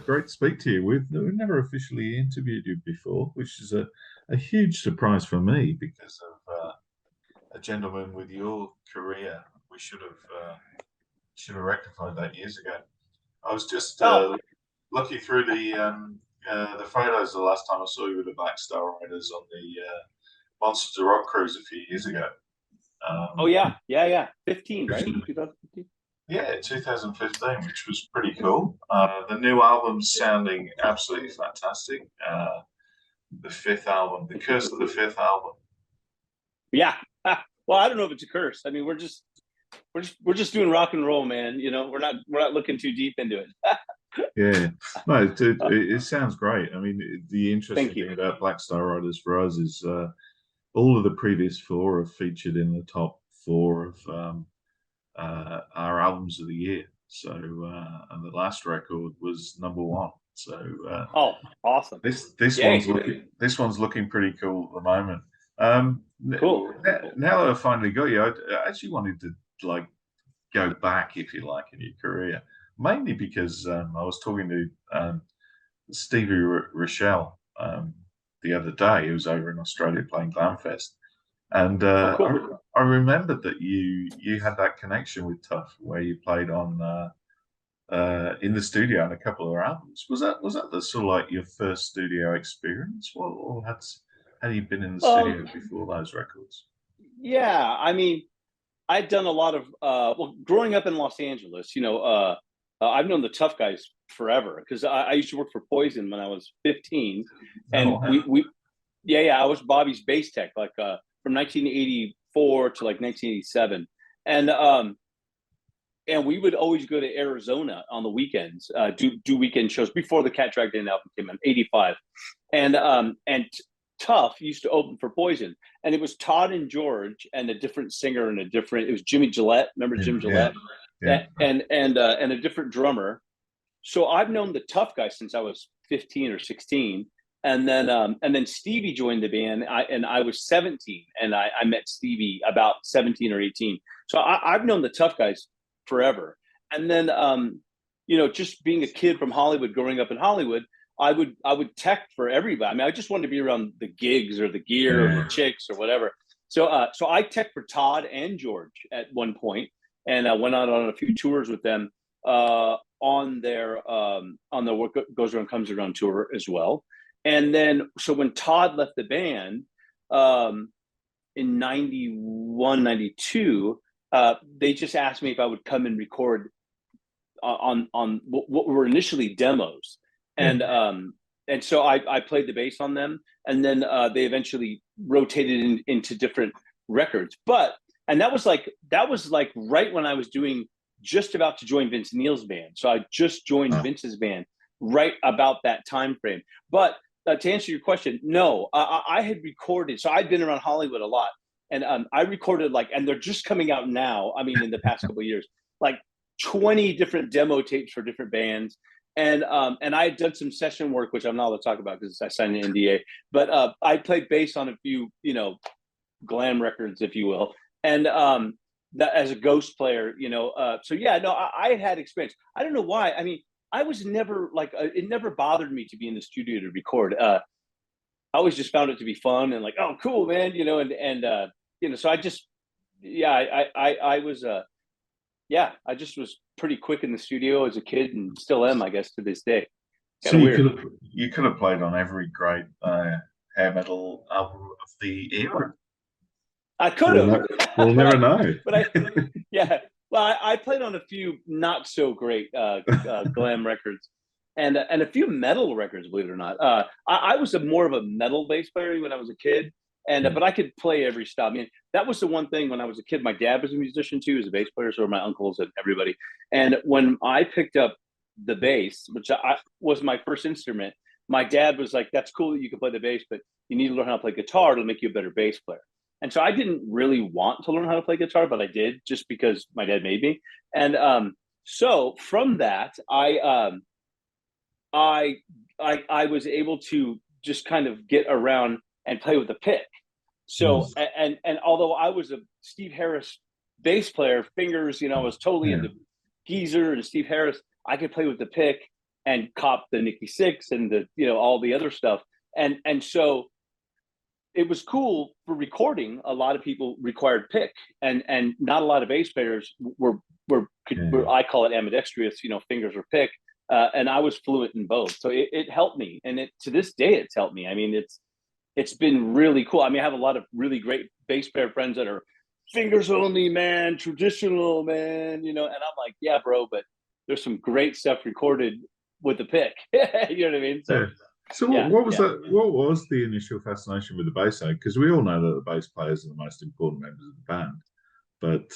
great to speak to you. We've never officially interviewed you before, which is a huge surprise for me because of a gentleman with your career. We should have rectified that years ago. I was just Oh, looking through the photos the last time I saw you with the Black Star Riders on the Monsters of Rock cruise a few years ago. oh Um, yeah. 15, which, right? 2015. yeah, 2015, which was pretty cool. The new album's sounding absolutely fantastic. The fifth album, The Curse of the Fifth Album. Yeah. Well, I don't know if it's a curse. I mean, we're just doing rock and roll, man. We're not looking too deep into it. Yeah, no, it sounds great. I mean, the Thank interesting you. thing about Black Star Riders for us is all of the previous four are featured in the top four of our albums of the year. So, and the last record was number one. So Oh, awesome. Yay. this one's looking pretty cool at the moment. Um, Cool. Now that I finally got you, I actually wanted to like go back, if you like, in your career, mainly because I was talking to Stevie Rochelle the other day. He was over in Australia playing Glamfest, and Oh, cool. I remembered that you had that connection with Tuff, where you played on in the studio on a couple of their albums. Was that the sort of like your first studio experience? Or had you been in the Um, studio before those records? yeah, I mean, I've done a lot of well, growing up in Los Angeles, I've known the tough guys forever because I used to work for Poison when I was 15, Oh, and we yeah, I was Bobby's bass tech like from 1984 to like 1987, and we would always go to Arizona on the weekends, do weekend shows before the Cat Dragged In album came in '85, and Tough used to open for Poison, and it was Todd and George and a different singer and a different. It was Jimmy Gillette. Remember yeah, Jim yeah, Gillette? yeah. And a different drummer. So I've known the Tough guy since I was 15 or 16, and then Stevie joined the band. I was 17, and I met Stevie about 17 or 18. So I've known the Tough guys forever. And then just being a kid from Hollywood, growing up in Hollywood, I would tech for everybody. I mean, I just wanted to be around the gigs or the gear or the Yeah. chicks or whatever. So I tech for Todd and George at one point, and I went out on a few tours with them on their What Goes Around Comes Around tour as well. And then so when Todd left the band um, in 91, 92, they just asked me if I would come and record on what were initially demos, Yeah. and so I played the bass on them, and then they eventually rotated into different records. And that was like right when I was doing just about to join Vince Neil's band, so I just joined Oh, Vince's band right about that time frame. But to answer your question, no, I had recorded, so I'd been around Hollywood a lot, and I recorded and they're just coming out now. I mean, in the past couple of years, like 20 different demo tapes for different bands. And I had done some session work, which I'm not allowed to talk about because I signed an NDA. But I played bass on a few, glam records, if you will, and that as a ghost player, So yeah, no, I had experience. I don't know why. I mean, I was never it never bothered me to be in the studio to record. I always just found it to be fun and like, oh, cool, man, So I just, yeah, I was yeah, I just was pretty quick in the studio as a kid and still am, I guess, to this day. so Kind of weird. you could have played on every great hair metal album of the era. I could We'll, have, ne- we'll but never know. yeah. Well, I played on a few not so great glam records, and a few metal records. Believe it or not, I was more of a metal bass player when I was a kid, and Yeah. but I could play every style. I mean, that was the one thing when I was a kid. My dad was a musician too, he was a bass player, so were my uncles and everybody. And when I picked up the bass, which was my first instrument, my dad was like, "That's cool that you can play the bass, but you need to learn how to play guitar to make you a better bass player." And so I didn't really want to learn how to play guitar, but I did just because my dad made me. And so from that, I I was able to just kind of get around and play with the pick. So Mm. and although I was a Steve Harris bass player, fingers, I was totally Yeah. into Geezer and Steve Harris. I could play with the pick, and cop the Nikki Six and the, all the other stuff. And so it was cool for recording. A lot of people required pick, and not a lot of bass players were I call it ambidextrous, fingers or pick. And I was fluent in both. So it helped me. And to this day, it's helped me. I mean, it's been really cool. I mean, I have a lot of really great bass player friends that are fingers only, man, traditional, man, and I'm like, yeah, bro, but there's some great stuff recorded with the pick. You know what I mean? So, yeah. So what was that? What was the initial fascination with the bass? Because we all know that the bass players are the most important members of the band. But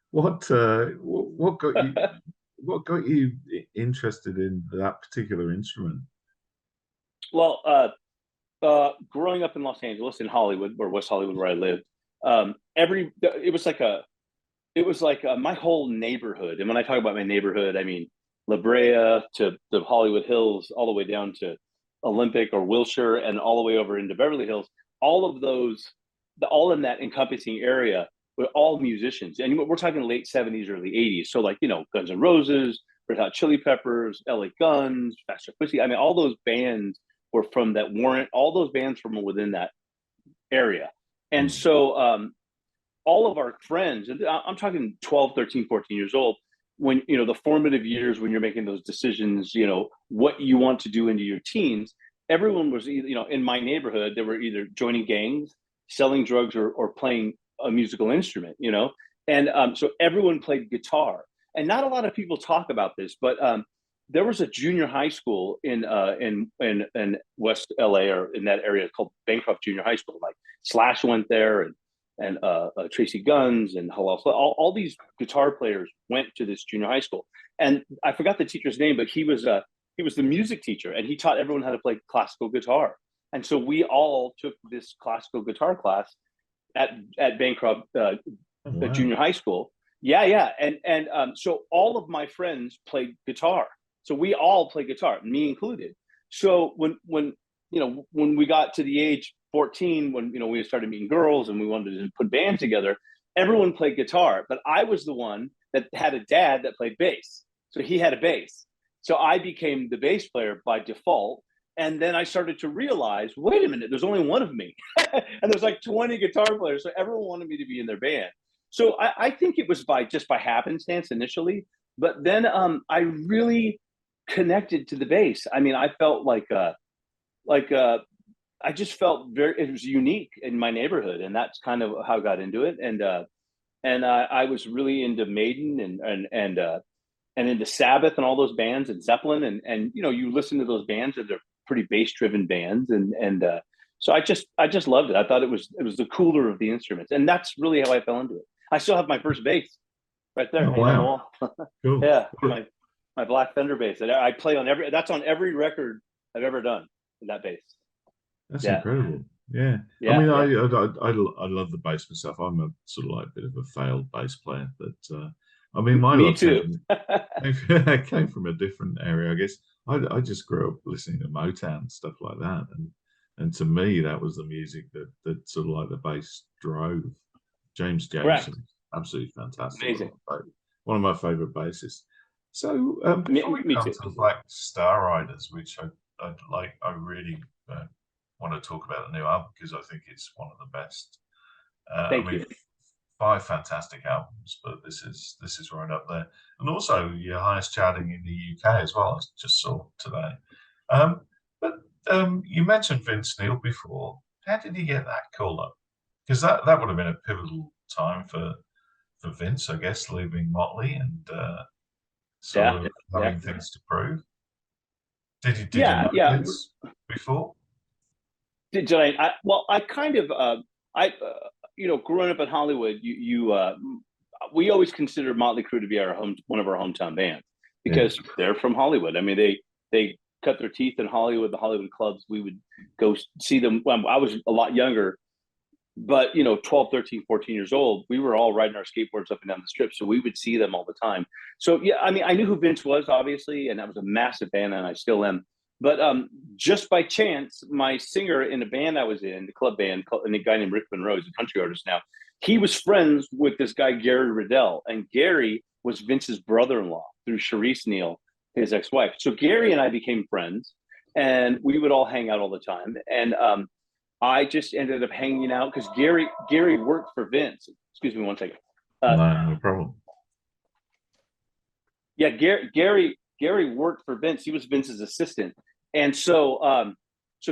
what got you what got you interested in that particular instrument? Well, growing up in Los Angeles, in Hollywood, or West Hollywood, where I lived, it was like my whole neighborhood. And when I talk about my neighborhood, I mean La Brea to the Hollywood Hills, all the way down to Olympic or Wilshire, and all the way over into Beverly Hills. All of those, all in that encompassing area, were all musicians. And we're talking late 70s, early 80s. So like, Guns N' Roses, Red Hot Chili Peppers, LA Guns, Faster Pussy. I mean, all those bands were from that Warrant, all those bands from within that area. And so all of our friends, and I'm talking 12, 13, 14 years old, when, the formative years, when you're making those decisions, what you want to do into your teens, everyone was either, in my neighborhood, they were either joining gangs, selling drugs, or playing a musical instrument, and so everyone played guitar. And not a lot of people talk about this, but there was a junior high school in West LA, or in that area, called Bancroft Junior High School. Like Slash went there, and Tracy Guns and all these guitar players went to this junior high school. And I forgot the teacher's name, but he was the music teacher, and he taught everyone how to play classical guitar. And so we all took this classical guitar class at Bancroft Junior High School. Yeah. And so all of my friends played guitar. So we all play guitar, me included. So when we got to the age 14, when we started meeting girls and we wanted to put bands together, everyone played guitar. But I was the one that had a dad that played bass. So he had a bass. So I became the bass player by default. And then I started to realize, wait a minute, there's only one of me. And there's like 20 guitar players. So everyone wanted me to be in their band. So I think it was by happenstance initially. But then I really connected to the bass. I mean, I felt I just felt it was unique in my neighborhood. And that's kind of how I got into it. And I was really into Maiden and into Sabbath and all those bands, and Zeppelin. And you listen to those bands, and they're pretty bass driven bands. And so I just loved it. I thought it was the cooler of the instruments. And that's really how I fell into it. I still have my first bass right there. Oh, wow. On the wall. Cool. Yeah. My black Fender bass that I play on that's on every record I've ever done, that bass. That's incredible. Yeah. I mean, I love the bass myself. I'm a sort of like a bit of a failed bass player, but I mean, me too. Came from a different area, I guess. I just grew up listening to Motown and stuff like that, and to me, that was the music that sort of like the bass drove. James Jameson, absolutely fantastic. Amazing. One of my favorite bassists. So before we come to Black Star Riders, which I really want to talk about the new album, because I think it's one of the best. Thank you. 5 fantastic albums, but this is right up there. And also your highest charting in the UK as well, I just saw today. But you mentioned Vince Neil before. How did he get that call up? Because that would have been a pivotal time for Vince, I guess, leaving Motley and having things to prove. Did you know Vince before? Did I? Well, I kind of growing up in Hollywood, we always considered Motley Crue to be one of our hometown bands, because they're from Hollywood. I mean, they cut their teeth in Hollywood, the Hollywood clubs. We would go see them. I was a lot younger, but 12, 13, 14 years old, we were all riding our skateboards up and down the strip. So we would see them all the time. So yeah, I mean, I knew who Vince was, obviously, and I was a massive fan, and I still am. But just by chance, my singer in a band I was in, the club band, and a guy named Rick Monroe, who's a country artist now, he was friends with this guy, Gary Riddell. And Gary was Vince's brother-in-law through Charisse Neal, his ex-wife. So Gary and I became friends, and we would all hang out all the time. And I just ended up hanging out because Gary worked for Vince. Excuse me one second. No problem. Yeah, Gary worked for Vince. He was Vince's assistant, and so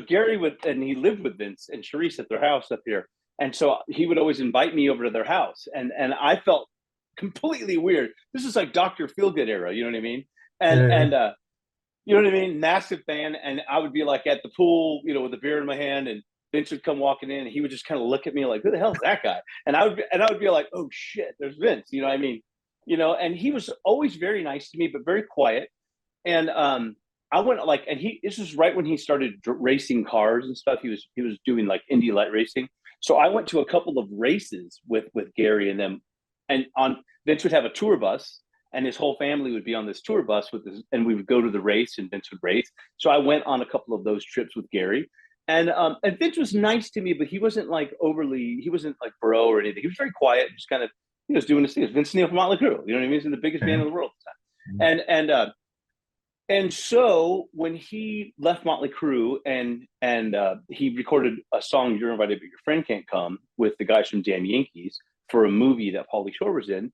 Gary would, and he lived with Vince and Charisse at their house up here, and so he would always invite me over to their house, and I felt completely weird. This is like Dr. Feelgood era, you know what I mean? And you know what I mean? Massive fan, and I would be like at the pool, you know, with a beer in my hand, and Vince would come walking in, and he would just kind of look at me like, "Who the hell is that guy?" And I would be like, "Oh shit, there's Vince." You know what I mean? You know, and he was always very nice to me, but very quiet. And I went like, and this was right when he started racing cars and stuff. He was doing like Indy light racing. So I went to a couple of races with Gary and them, and on Vince would have a tour bus, and his whole family would be on this tour bus with this, and we would go to the race, and Vince would race. So I went on a couple of those trips with Gary, and Vince was nice to me, but he wasn't like he wasn't like bro or anything. He was very quiet, just kind of, he was doing his thing. Vince Neil from Motley Crue, you know what I mean? He's in the biggest band in the world at the time. And so when he left Motley Crue and he recorded a song, "You're Invited But Your Friend Can't Come," with the guys from Damn Yankees for a movie that Pauly Shore was in,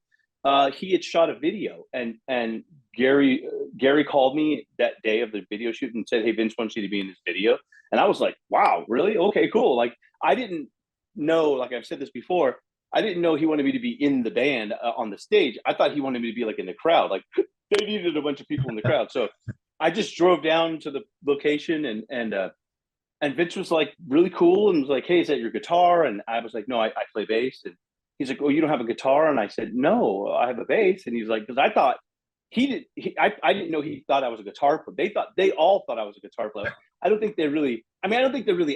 he had shot a video, and Gary called me that day of the video shoot and said, "Hey, Vince wants you to be in this video." And I was like, "Wow, really? Okay, cool." Like, I didn't know, like I've said this before, I didn't know he wanted me to be in the band on the stage. I thought he wanted me to be like in the crowd. Like, they needed a bunch of people in the crowd. So I just drove down to the location, and Vince was like really cool and was like, "Hey, is that your guitar?" And I was like, "No, I play bass." And he's like, "Oh, you don't have a guitar?" And I said, "No, I have a bass." And he's like, because I thought I didn't know he thought I was a guitar player. They all thought I was a guitar player. I don't think they really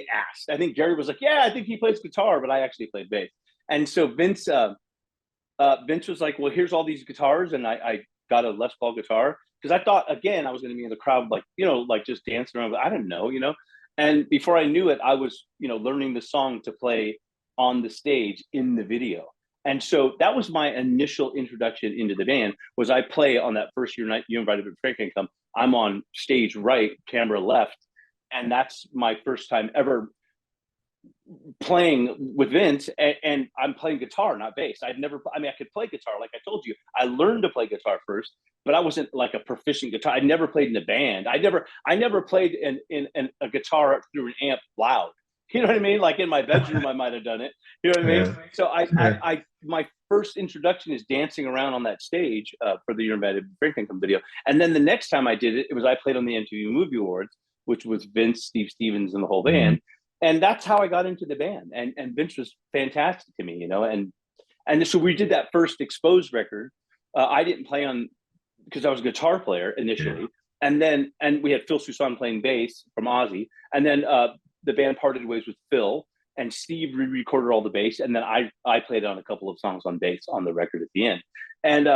asked. I think Gary was like, "Yeah, I think he plays guitar," but I actually played bass. And so Vince was like, "Well, here's all these guitars," and I got a Les Paul guitar because I thought, again, I was going to be in the crowd, like, you know, like just dancing around. But I didn't know, you know. And before I knew it, I was, you know, learning the song to play on the stage in the video. And so that was my initial introduction into the band. Was I play on that first year night, "You Invited But Frank Can Come." I'm on stage right, camera left, and that's my first time ever playing with Vince, and I'm playing guitar, not bass. I could play guitar, like I told you. I learned to play guitar first, but I wasn't like a proficient guitar. I never played in a band. I never played in a guitar through an amp loud. You know what I mean? Like in my bedroom, I might have done it. You know what I mean? So my first introduction is dancing around on that stage for the "You're Invited Break Income" video. And then the next time I did it, I played on the MTV Movie Awards, which was Vince, Steve Stevens, and the whole band. And that's how I got into the band. And Vince was fantastic to me, you know. And so we did that first Exposed record. I didn't play on because I was a guitar player initially, and we had Phil Soussan playing bass from Ozzy, and then the band parted ways with Phil, and Steve re-recorded all the bass, and then I played on a couple of songs on bass on the record at the end. And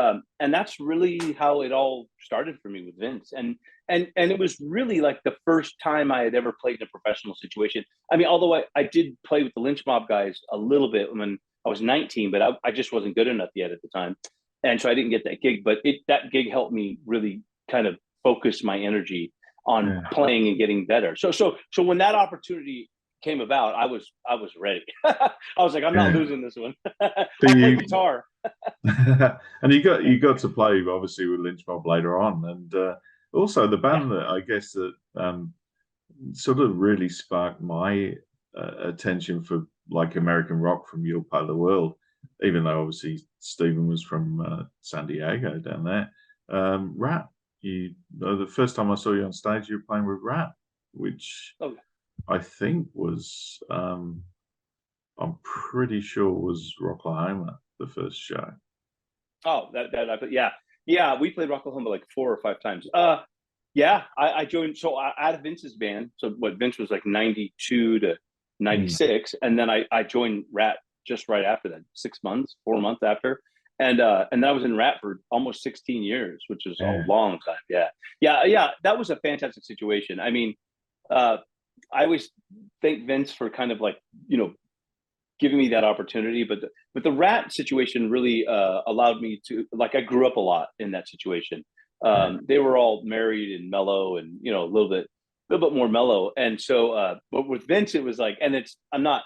that's really how it all started for me with Vince. And it was really like the first time I had ever played in a professional situation. I mean, although I did play with the Lynch Mob guys a little bit when I was 19, but I just wasn't good enough yet at the time. And so I didn't get that gig, but that gig helped me really kind of focus my energy on playing and getting better. So when that opportunity came about, I was ready. I was like, I'm not losing this one. I play guitar. And you got to play obviously with Lynch Mob later on, and also the band that I guess that sort of really sparked my attention for like American rock from your part of the world, even though obviously Stephen was from San Diego down there. Ratt, the first time I saw you on stage, you were playing with Ratt, which I think was I'm pretty sure was Rocklahoma, the first show. Oh, we played Rocklahoma like 4 or 5 times. I joined out of Vince's band. So what Vince was like 92 to 96, and then I joined Ratt just right after that, 4 months after, and I was in Ratt for almost 16 years, which is a long time. Yeah. That was a fantastic situation. I mean, I always thank Vince for kind of like, you know, giving me that opportunity, but the Ratt situation really allowed me to, like, I grew up a lot in that situation. They were all married and mellow, and a little bit more mellow. And so, but with Vince, it was like, and it's I'm not.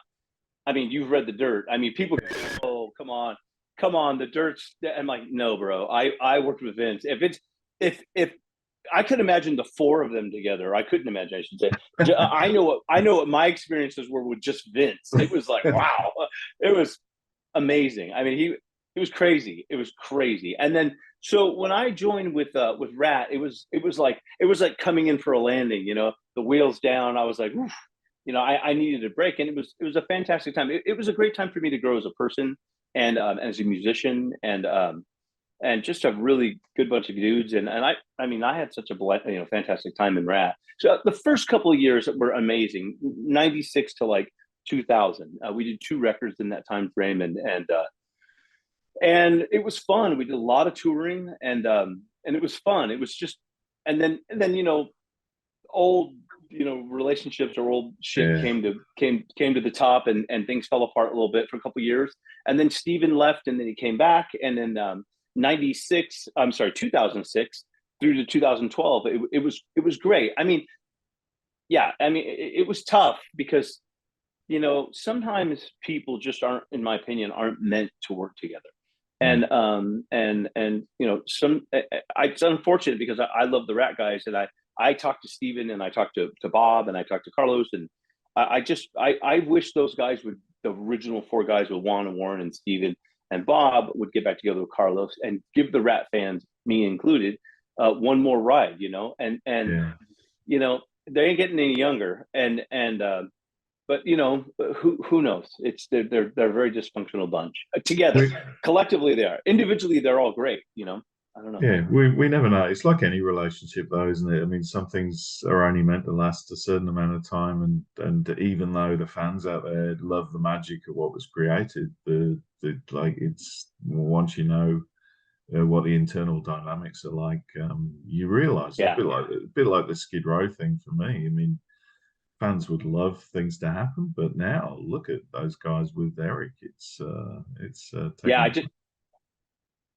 I mean, you've read the dirt. I mean, people go, oh, come on, the dirt's. I'm like, no, bro. I worked with Vince. If I could imagine the four of them together. I couldn't imagine, I should say. I know what my experiences were with just Vince. It was like, wow, it was amazing. I mean, he was crazy. It was crazy. And then so when I joined with Rat, it was like coming in for a landing. The wheels down. I was like, oof, I needed a break, and it was a fantastic time. It was a great time for me to grow as a person and as a musician, and just a really good bunch of dudes. And I mean, I had such a fantastic time in Rat. So the first couple of years were amazing, 96 to like 2000. We did 2 records in that time frame, and it was fun. We did a lot of touring, and it was fun. It was just, and then old relationships or old shit Yeah. came to the top, and things fell apart a little bit for a couple of years, and then Steven left, and then he came back, and then 96 I'm sorry 2006 through to 2012, it was great. I mean, yeah, I mean, it was tough because sometimes people just aren't, in my opinion, aren't meant to work together. Mm. And it's unfortunate because I love the Rat guys, and I talked to Steven, and I talked to Bob, and I talked to Carlos, and I wish those guys would, the original 4 guys with Juan and Warren and Steven and Bob, would get back together with Carlos and give the Rat fans, me included, one more ride, and Yeah. they ain't getting any younger, and but who knows? They're a very dysfunctional bunch. Together, We, collectively they are. Individually, they're all great. I don't know. yeah, we never know. It's like any relationship, though, isn't it? I mean, some things are only meant to last a certain amount of time, and even though the fans out there love the magic of what was created, the like it's once you know what the internal dynamics are like, you realize it's Yeah, a bit like the Skid Row thing for me. I mean, fans would love things to happen, but now look at those guys with Eric. It's yeah. taken.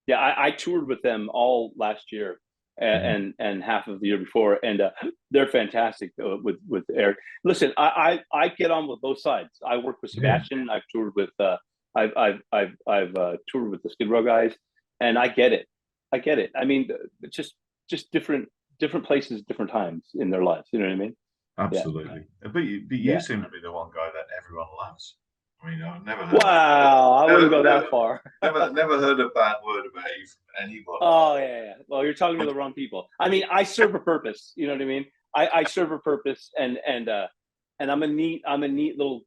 I toured with them all last year, Yeah, and half of the year before, and they're fantastic with Eric. Listen, I get on with both sides. I work with yeah, Sebastian. I've toured with I've toured with the Skid Row guys, and I get it. I get it. I mean, it's just different places, different times in their lives. You know what I mean? Yeah, absolutely. But you yeah. seem to be the one guy that everyone loves. I mean, I've Wow, I wouldn't never, go never, that far. never heard a bad word about you from anybody. Oh yeah, yeah. Well, you're talking to the wrong people. I mean, I serve a purpose. You know what I mean? I serve a purpose, and I'm a neat little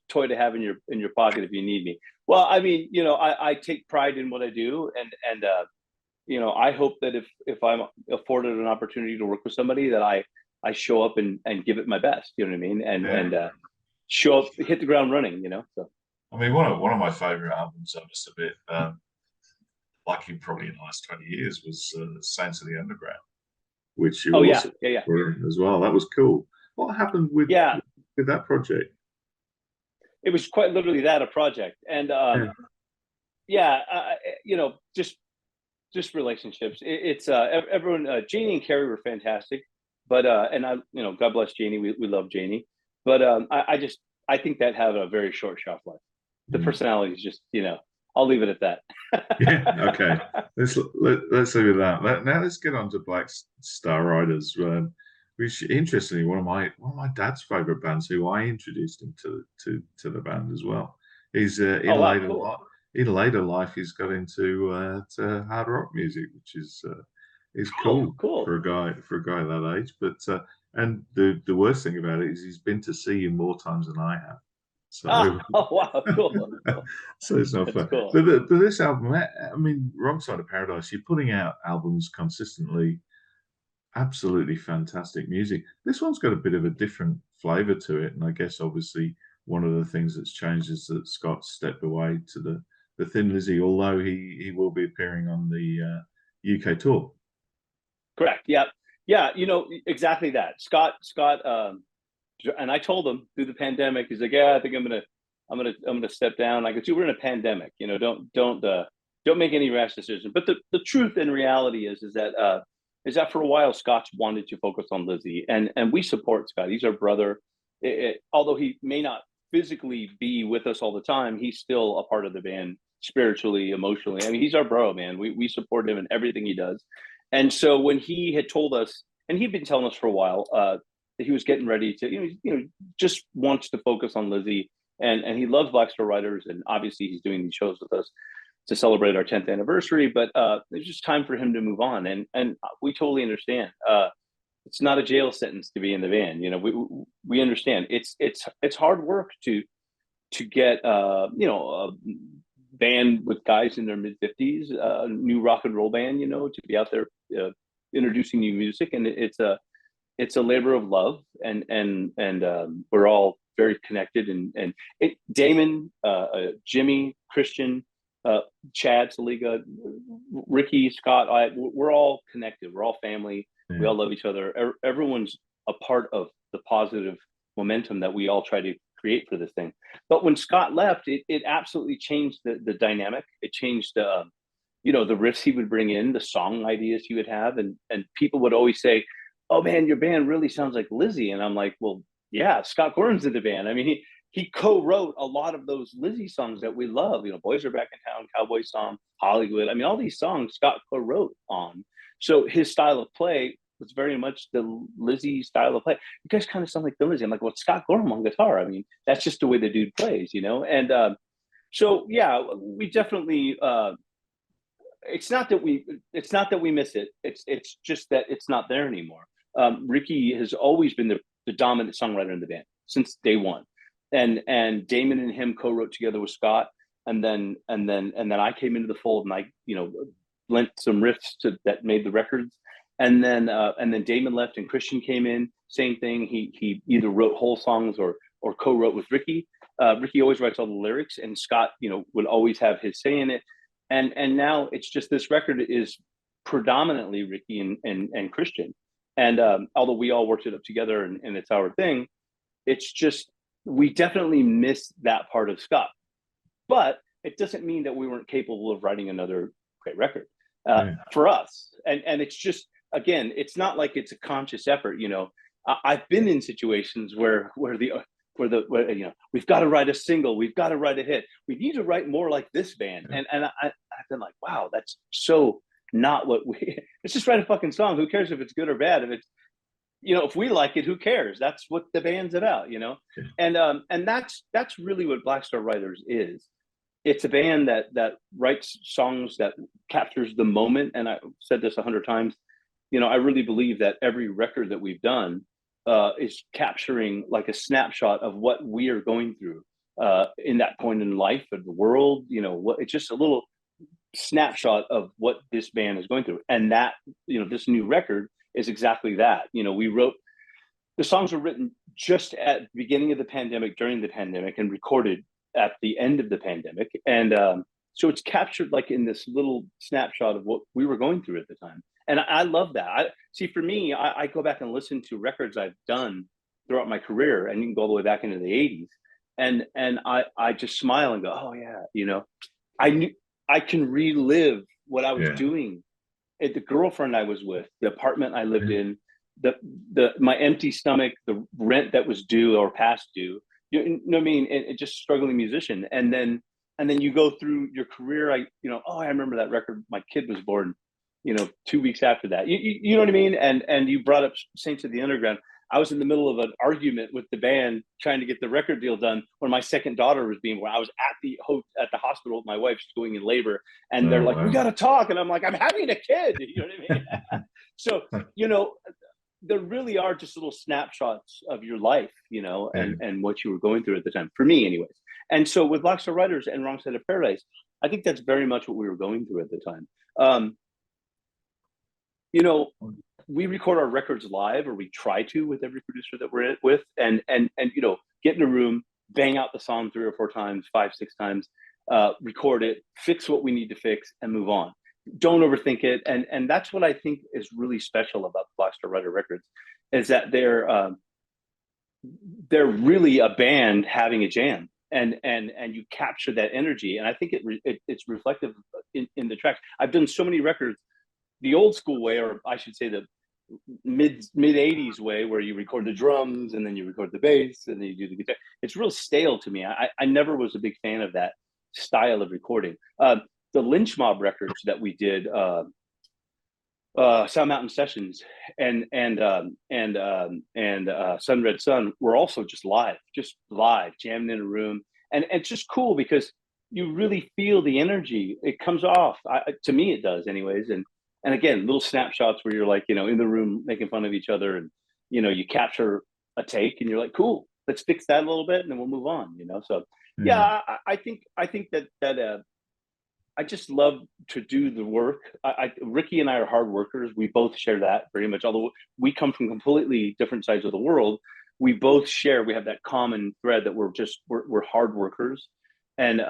toy to have in your pocket if you need me. Well, I mean, I take pride in what I do, and I hope that if I'm afforded an opportunity to work with somebody, that I show up and give it my best. You know what I mean? And Yeah. show up, hit the ground running. So I mean, one of my favorite albums, I must admit, like in probably in the last 20 years, was Saints of the Underground, which you oh yeah, also yeah, yeah, were in as well. That was cool. What happened yeah. with that project? It was quite literally that, a project, and Yeah. yeah, just relationships. It's everyone. Janie and Carrie were fantastic, but and I, God bless Janie. We love Janie, but I think that had a very short shelf life. The Mm. personality is just, I'll leave it at Yeah. Okay. that. Let's leave it at that. Now let's get on to Black Star Riders, which interestingly one of my dad's favorite bands, who I introduced him to the band as well. He's Oh wow, cool. in later life he's got into to hard rock music, which is cool Cool. for a guy that age. But and the worst thing about it is he's been to see you more times than I have. Oh, So wow, cool. so it's not That's fair. cool. But this album, I mean, Wrong Side of Paradise, you're putting out albums consistently, absolutely fantastic music. This one's got a bit of a different flavor to it, and I guess obviously one of the things that's changed is that Scott stepped away to the Thin Lizzy, although he will be appearing on the UK tour. Correct. Yeah. Yeah. Exactly that. Scott, and I told him through the pandemic, he's like, yeah, I think I'm gonna step down. I go, dude, we're in a pandemic. Don't don't make any rash decisions. But the truth and reality is that for a while Scott's wanted to focus on Lizzie, and we support Scott. He's our brother. Although he may not physically be with us all the time, he's still a part of the band spiritually, emotionally. I mean, he's our bro, man. We support him in everything he does. And so when he had told us, and he'd been telling us for a while, that he was getting ready to, just wants to focus on Lizzie, and he loves Black Star Writers, and obviously he's doing these shows with us to celebrate our 10th anniversary. But it's just time for him to move on, and we totally understand. It's not a jail sentence to be in the band. We understand. It's hard work to get a band with guys in their mid-50s, a new rock and roll band, to be out there introducing new music, and it's a labor of love, and we're all very connected, and Damon, Jimmy, Christian, Chad, Saliga, Ricky, Scott, we're all connected. We're all family. We all love each other. Everyone's a part of the positive momentum that we all try to create for this thing. But when Scott left, it absolutely changed the dynamic. It changed the riffs he would bring in, the song ideas he would have, and people would always say, "Oh man, your band really sounds like Lizzie." And I'm like, "Well, yeah, Scott Gorham's in the band." I mean, he co-wrote a lot of those Lizzie songs that we love. Boys Are Back in Town, Cowboy Song, Hollywood. I mean, all these songs Scott co-wrote on. So his style of play was very much the Lizzie style of play. You guys kind of sound like the Lizzie. I'm like, well, Scott Gorham on guitar. I mean, that's just the way the dude plays, And so yeah, we definitely. It's not that we miss it. It's just that it's not there anymore. Ricky has always been the dominant songwriter in the band since day one, and Damon and him co-wrote together with Scott, and then I came into the fold, and I lent some riffs that made the records, and then Damon left and Christian came in. Same thing. He either wrote whole songs or co-wrote with Ricky. Ricky always writes all the lyrics, and Scott would always have his say in it. And now it's just, this record is predominantly Ricky and Christian. And although we all worked it up together and it's our thing, it's just, we definitely miss that part of Scott. But it doesn't mean that we weren't capable of writing another great record for us. And it's just, again, it's not like it's a conscious effort. I've been in situations where we've got to write a single, we've got to write a hit, we need to write more like this band. And I've been like, wow, that's so not what let's just write a fucking song. Who cares if it's good or bad? If it's, if we like it, who cares? That's what the band's about, And that's really what Black Star Writers is. It's a band that writes songs that captures the moment. And I've said this 100 times, I really believe that every record that we've done is capturing like a snapshot of what we are going through in that point in life of the world. It's just a little snapshot of what this band is going through, and that this new record is exactly that. The songs were written just at the beginning of the pandemic, during the pandemic, and recorded at the end of the pandemic, and so it's captured like in this little snapshot of what we were going through at the time. And I love that. For me, I go back and listen to records I've done throughout my career, and you can go all the way back into the 80s. And I just smile and go, oh yeah, I can relive what I was doing. The girlfriend I was with, the apartment I lived in, my empty stomach, the rent that was due or past due. You know what I mean? And just struggling musician. And then you go through your career. I remember that record. My kid was born 2 weeks after that. You know what I mean? And you brought up Saints of the Underground. I was in the middle of an argument with the band trying to get the record deal done when my second daughter was being born. I was at the hospital with my wife, she's going in labor, and they're like, "We got to talk," and I'm like, "I'm having a kid." You know what I mean? So there really are just little snapshots of your life, and what you were going through at the time. For me, anyways. And so with Black Star Writers and Wrong Side of Paradise, I think that's very much what we were going through at the time. We record our records live, or we try to, with every producer that we're with, and get in a room, bang out the song 3 or 4 times, 5, 6 times, record it, fix what we need to fix, and move on. Don't overthink it. And that's what I think is really special about the Black Star Writer records, is that they're really a band having a jam. and you capture that energy. And I think it's reflective in the tracks. I've done so many records the old school way, or I should say the mid 80s way, where you record the drums and then you record the bass and then you do the guitar. It's real stale to me. I never was a big fan of that style of recording. The Lynch Mob records that we did, Sound Mountain Sessions and Sun Red Sun, were also just live, jamming in a room. And it's just cool because you really feel the energy. It comes off. To me, it does anyways. And again, little snapshots where you're like, in the room making fun of each other, and you capture a take and you're like, cool, let's fix that a little bit and then we'll move on. So yeah, I think that I just love to do the work. Ricky and I are hard workers. We both share that very much. Although we come from completely different sides of the world, we both share. We have that common thread that we're hard workers, and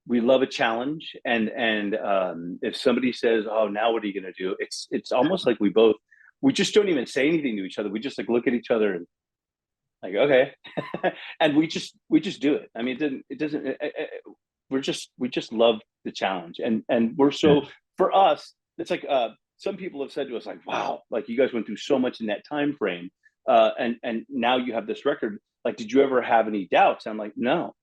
we love a challenge. And if somebody says, "Oh, now what are you going to do?" It's almost like we just don't even say anything to each other. We just like look at each other and like, okay, and we just do it. I mean, it doesn't. We just love the challenge, and we're so, for us, it's like some people have said to us like, wow, like you guys went through so much in that time frame, and now you have this record. Like, did you ever have any doubts? I'm like, no,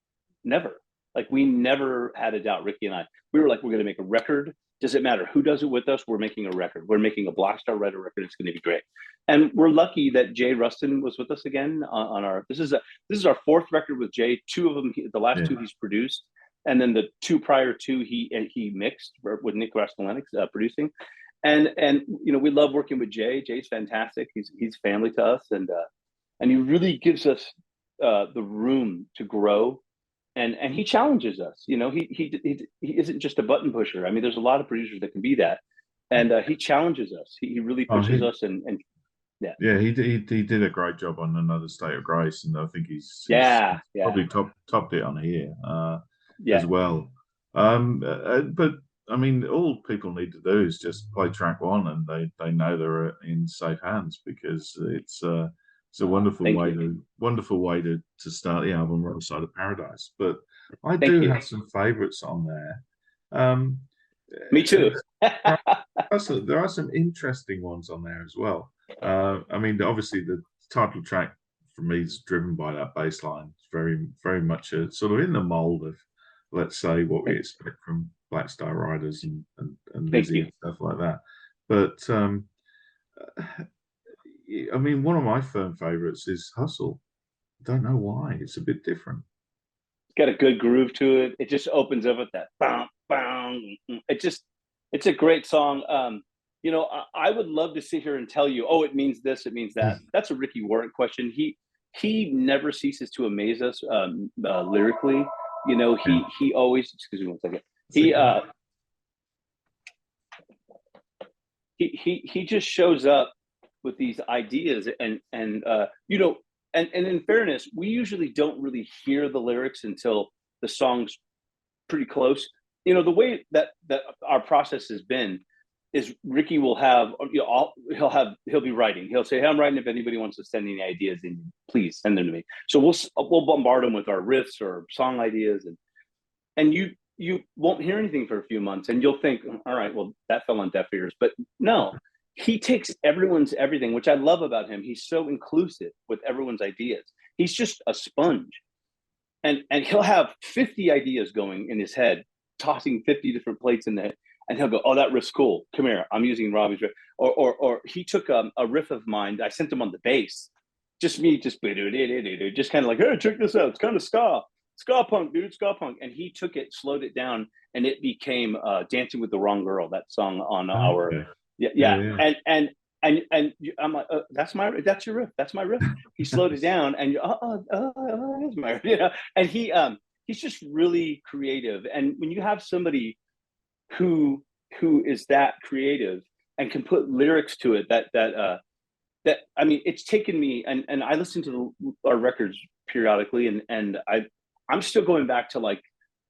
never. Like, we never had a doubt. Ricky and I, we were like, we're going to make a record. Does it matter who does it with us? We're making a record. We're making a Blackstar Writer record. It's going to be great. And we're lucky that Jay Rustin was with us again on our. This is our fourth record with Jay. Two of them, the last two he's produced, and then the two prior to he mixed with Nick Rastalenix producing. And we love working with Jay. Jay's fantastic. He's family to us, and he really gives us the room to grow. And he challenges us. He isn't just a button pusher. I mean, there's a lot of producers that can be that, and he challenges us. He really pushes us, and yeah, he did a great job on Another State of Grace, and I think he's probably topped it on here as well. But I mean, all people need to do is just play track one, and they know they're in safe hands, because it's a wonderful way to start the album, Wrong Side of Paradise. But I do have some favourites on there. Me too. There are some interesting ones on there as well. I mean, obviously the title track for me is driven by that bass line. It's very, very much sort of in the mold of, let's say, what we expect from Black Star Riders and Lizzie and stuff like that. But I mean, one of my firm favorites is Hustle. I don't know why. It's a bit different. It's got a good groove to it. It just opens up with that bang, bang. It's a great song. I would love to sit here and tell you, oh, it means this, it means that. That's a Ricky Warren question. He never ceases to amaze us lyrically. He always, excuse me one second. He just shows up with these ideas, and in fairness, we usually don't really hear the lyrics until the song's pretty close. The way that our process has been is Ricky will have, he'll be writing. He'll say, hey, I'm writing. If anybody wants to send any ideas in, please send them to me. So we'll bombard them with our riffs or song ideas, and you won't hear anything for a few months, and you'll think, all right, well, that fell on deaf ears. But no, he takes everyone's everything, which I love about him. He's so inclusive with everyone's ideas. He's just a sponge, and he'll have 50 ideas going in his head, tossing 50 different plates in there, and he'll go, oh, that riff's cool. Come here, I'm using Robbie's riff. Or he took a riff of mine. I sent him on the bass, just kind of like, hey, check this out. It's kind of ska punk, dude, ska punk. And he took it, slowed it down, and it became Dancing with the Wrong Girl, that song on our And I'm like, that's your riff. That's my riff. He slowed it down, and that's my riff. And he's just really creative. And when you have somebody who is that creative and can put lyrics to it, that I mean, it's taken me, and I listen to our records periodically, and I'm still going back to like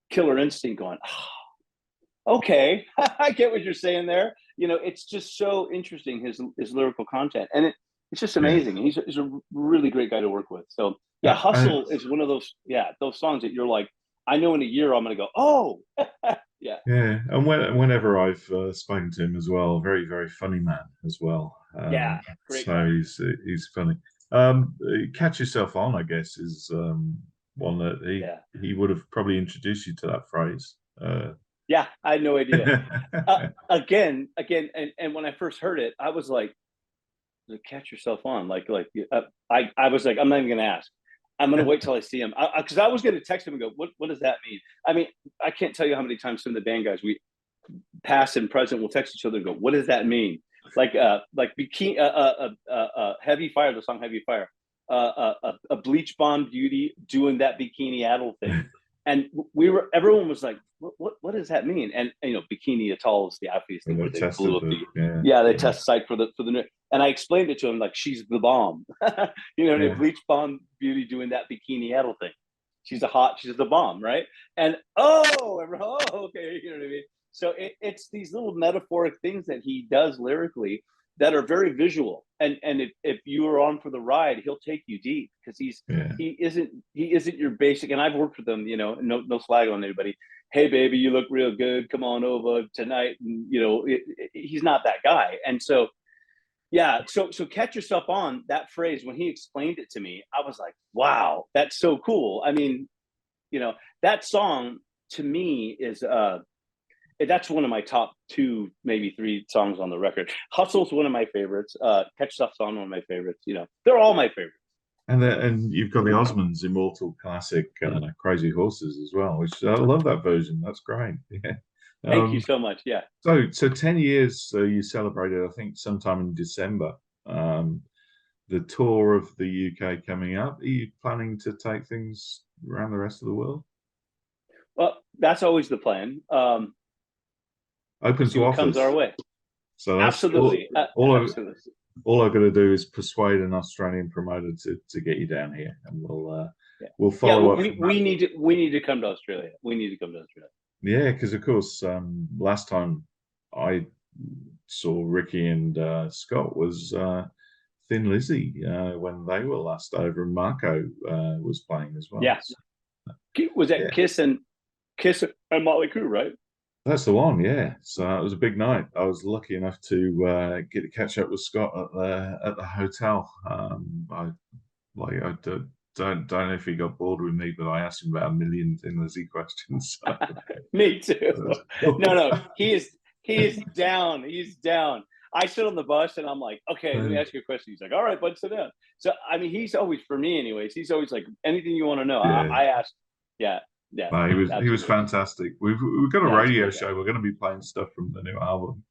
Killer Instinct, going, oh, okay, I get what you're saying there. It's just so interesting, his lyrical content, and it's just amazing. He's a really great guy to work with. So Yeah, Hustle is one of those, yeah, those songs that you're like, I know in a year I'm gonna go, oh, yeah, Yeah, and whenever I've spoken to him as well, very very funny man as well. yeah, great So guy. he's funny. Catch yourself on, I guess, is one that Yeah, he would have probably introduced you to that phrase. yeah, I had no idea. Again, and when I first heard it, I was like, catch yourself on, I was like, I'm not even gonna ask. I'm gonna wait till I see him because I was gonna text him and go, what does that mean? I mean, I can't tell you how many times some of the band guys we past and present will text each other and go, what does that mean? Like bikini, Heavy Fire, the song Heavy Fire, a bleach blonde beauty doing that bikini Adel thing. And everyone was like, what does that mean? And you know, Bikini Atoll is the obvious thing They where they blew tested up the yeah, they test site for the new. And I explained it to him like she's the bomb. You know, yeah. bleach blonde beauty doing that bikini Adel thing. She's the bomb, right? And okay, you know what I mean? So it's these little metaphoric things that he does lyrically that are very visual. And if you are on for the ride, he'll take you deep because Yeah. he isn't your basic. And I've worked with him, you know, no slag on anybody. Hey baby, you look real good. Come on over tonight. And you know, he's not that guy. And so yeah, so catch yourself on that phrase when he explained it to me. I was like, wow, that's so cool. I mean, you know, that song to me is that's one of my top two, maybe three songs on the record. Hustle's one of my favorites. Catch Stuff's on one of my favorites. You know, they're all my favorites. And you've got the Osmonds' immortal classic "Crazy Horses" as well, which I love that version. That's great. Yeah. Thank you Um, so much. Yeah. so 10 years you celebrated, I think, sometime in December. The tour of the UK coming up. Are you planning to take things around the rest of the world? Well, that's always the plan. We'll Open see to what comes our offers. way. So that's Absolutely. Absolutely. all I've got to do is persuade an Australian promoter to get you down here, and Yeah. we'll Yeah. follow up from that. We need to come to Australia. We need to come to Australia. Yeah, because of course, last time I saw Ricky and Scott was Thin Lizzy when they were last over, and Marco was playing as well. Yeah. So, Was that yeah, Kiss and Motley Crue, right? that's the one. Yeah, so it was a big night. I was lucky enough to get to catch up with Scott at the hotel. I don't know if he got bored with me, but I asked him about a million Thin Lizzy questions. So Me too. that's No, cool. he is down. He's down. I sit on the bus and I'm like, okay, let me ask you a question. He's like, all right, bud, sit down. So I mean, he's always for me, anyways. He's always like, anything you want to know. Yeah. I ask. Yeah, yeah, No, he was absolutely. fantastic. We've got a Yeah, he's a radio great guy. show. We're going to be playing stuff from the new album,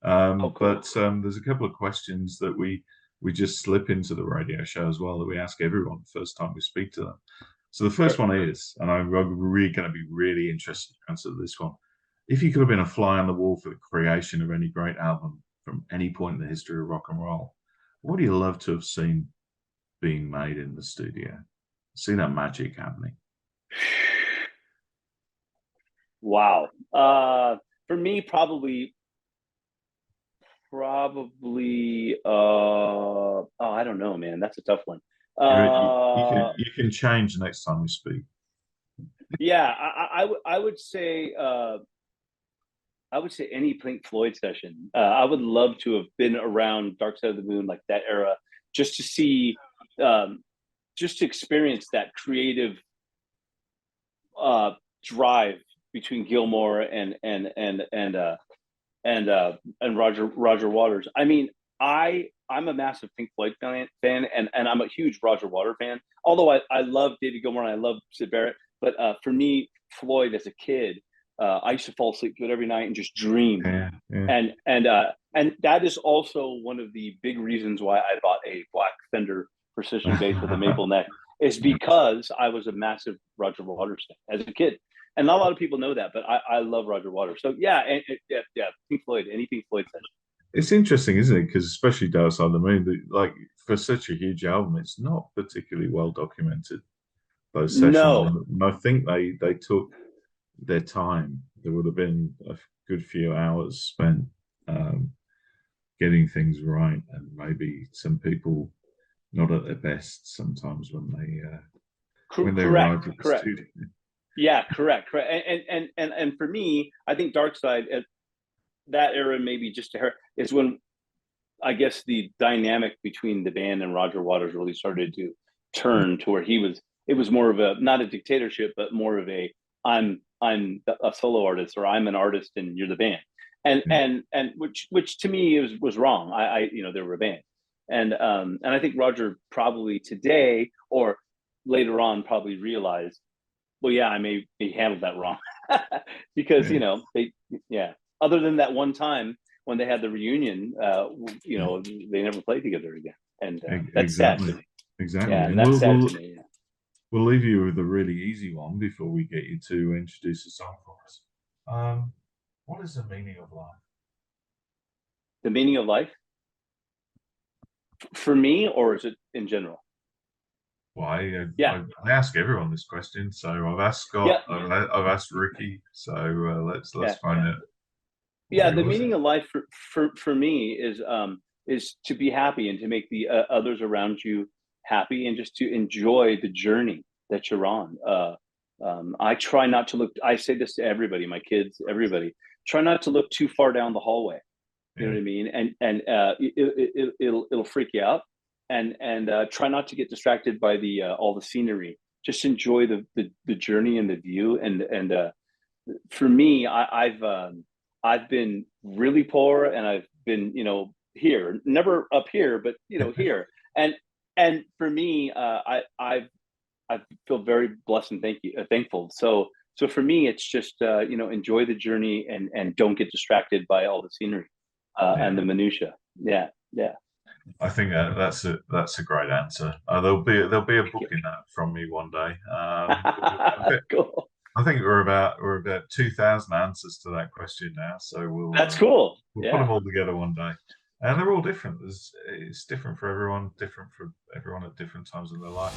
Oh, cool. but there's a couple of questions that we just slip into the radio show as well that we ask everyone the first time we speak to them. So the first Sure. one is, and I'm really going to be really interested to answer this one. If you could have been a fly on the wall for the creation of any great album from any point in the history of rock and roll, what would you love to have seen being made in the studio? See that magic happening. Wow. For me, probably. I don't know, man. That's a tough one. You can change next time you speak. Yeah, I would say any Pink Floyd session. I would love to have been around Dark Side of the Moon, like that era, just to see, just to experience that creative drive between Gilmore and Roger Waters. I mean, I'm a massive Pink Floyd fan, and I'm a huge Roger Waters fan. Although I love David Gilmour and I love Sid Barrett, but for me, Floyd as a kid, I used to fall asleep to it every night and just dream. Yeah, yeah. And that is also one of the big reasons why I bought a black Fender precision bass with a maple neck, is because I was a massive Roger Waters fan as a kid. And not a lot of people know that, but I love Roger Waters. So yeah, yeah, Pink Floyd, any Pink Floyd session. It's interesting, isn't it? Because especially Dark Side of the Moon, like for such a huge album, it's not particularly well documented, those sessions. No, And I think they took their time. There would have been a good few hours spent um, getting things right, and maybe some people not at their best sometimes when when they Correct, arrived at the correct. studio. Yeah, correct. And for me, I think Dark Side at that era, maybe just to her, is when I guess the dynamic between the band and Roger Waters really started to turn to where it was more of a, not a dictatorship, but more of a, I'm a solo artist, or I'm an artist and you're the band. And which to me was wrong. They were a band. And I think Roger probably today or later on probably realized, well, yeah, I may be handled that wrong. Because, other than that one time when they had the reunion, they never played together again. And that's sad to me. Exactly. Yeah, and And that's sad to me. Yeah. we'll leave you with a really easy one before we get you to introduce a song for us. What is the meaning of life? The meaning of life? For me, or is it in general? Well, I ask everyone this question, so I've asked Scott, I've asked Ricky, so let's find out. Yeah, the meaning of life for me is to be happy and to make the others around you happy, and just to enjoy the journey that you're on. I try not to look. I say this to everybody, my kids, everybody. Try not to look too far down the hallway. You know what I mean? And it'll freak you out. And try not to get distracted by the all the scenery. Just enjoy the journey and the view. And for me, I've been really poor, and I've been here, never up here, but here. And for me, I feel very blessed and thankful. So for me, it's just enjoy the journey, and don't get distracted by all the scenery and the minutia. Yeah. I think that's a great answer. There'll be a book in that from me one day. Cool. I think we're about 2,000 answers to that question now, so that's cool. We'll put them all together one day, and they're all different. It's different for everyone, different for everyone at different times in their life.